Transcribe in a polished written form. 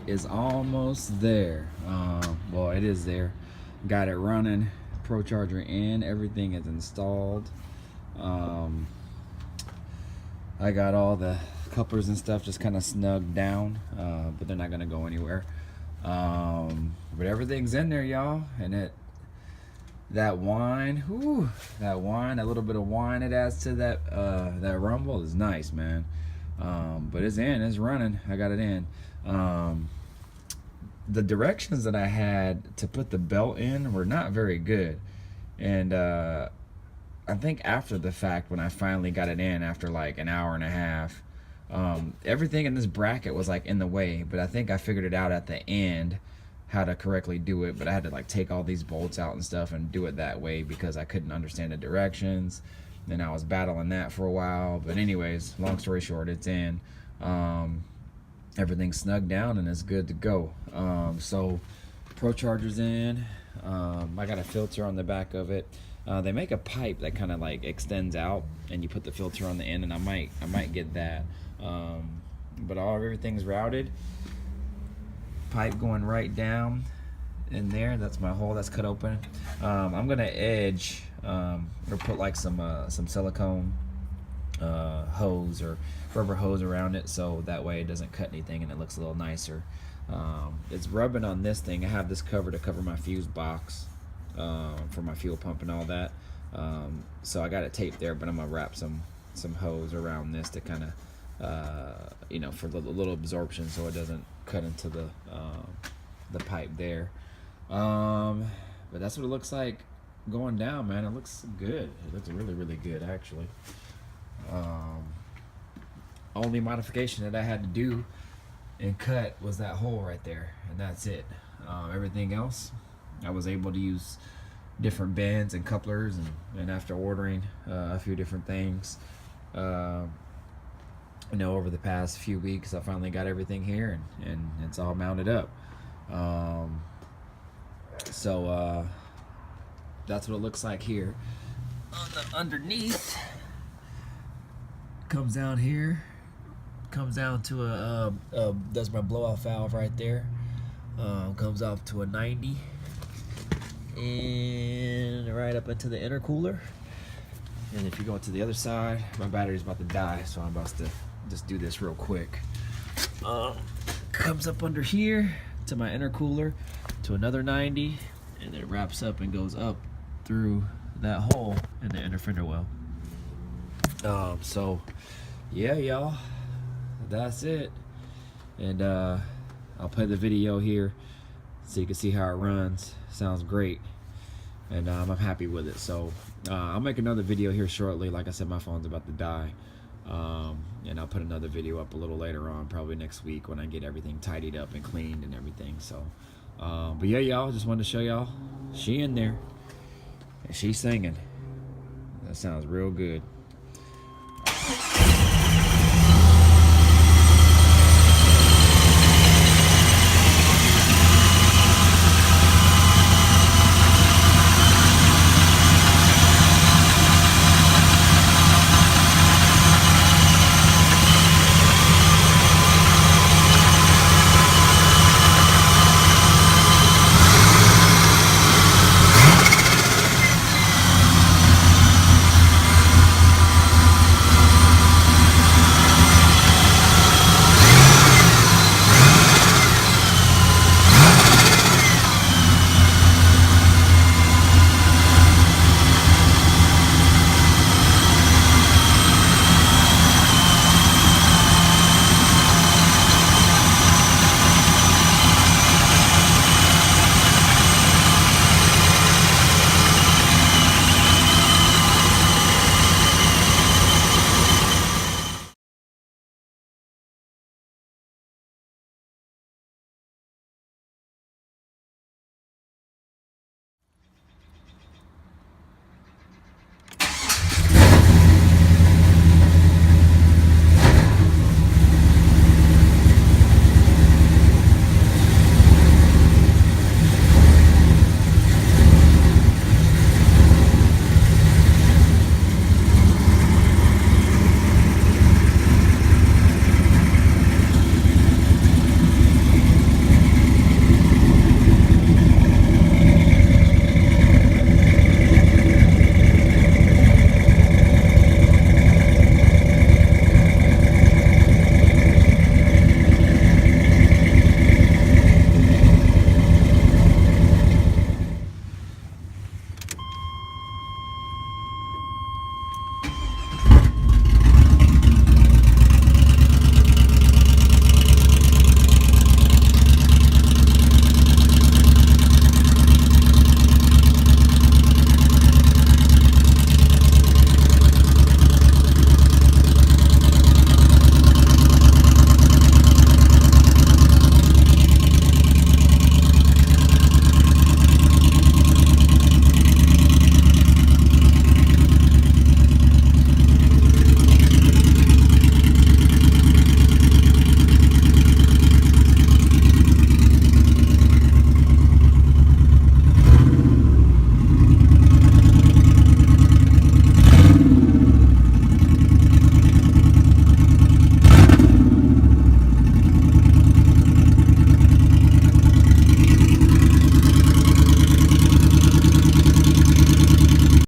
is almost there. Well, it is there. Got it running. ProCharger in. Everything is installed. I got all the couplers and stuff just kind of snugged down, but they're not gonna go anywhere. But everything's in there, y'all, and that whine, whew, that little bit of whine it adds to that rumble is nice, man. But it's in, it's running. I got it in. The directions that I had to put the belt in were not very good, and I think after the fact, when I finally got it in after like an hour and a half, everything in this bracket was like in the way, but I think I figured it out at the end how to correctly do it. But I had to like take all these bolts out and stuff and do it that way because I couldn't understand the directions, and I was battling that for a while. But anyways, long story short, it's in. Everything's snugged down and it's good to go. So ProCharger's in. I got a filter on the back of it. They make a pipe that kind of like extends out, and you put the filter on the end, and I might get that. But everything's routed. Pipe going right down in there. That's my hole that's cut open. I'm gonna edge or put like some silicone hose or rubber hose around it, so that way it doesn't cut anything and it looks a little nicer. It's rubbing on this thing. I have this cover to cover my fuse box for my fuel pump and all that. So I got it taped there, but I'm gonna wrap some hose around this to kind of for the little absorption, so it doesn't cut into the pipe there. But that's what it looks like going down, man. It looks good. It looks really, really good, actually. Only modification that I had to do and cut was that hole right there, and that's it. Everything else I was able to use different bends and couplers, and after ordering a few different things over the past few weeks, I finally got everything here, and it's all mounted up. So that's what it looks like here. On the underneath, comes down here, comes down to that's my blowout valve right there. Comes off to a 90, and right up into the intercooler. And if you go to the other side, my battery's about to die, so I'm about to just do this real quick. Comes up under here to my intercooler to another 90, and it wraps up and goes up through that hole in the inner fender well. So yeah, y'all, that's it. And I'll play the video here so you can see how it runs. Sounds great, and I'm happy with it. So I'll make another video here shortly. Like I said, my phone's about to die, and I'll put another video up a little later on, probably next week, when I get everything tidied up and cleaned and everything. So but yeah, y'all, just wanted to show y'all she in there and she's singing. That sounds real good.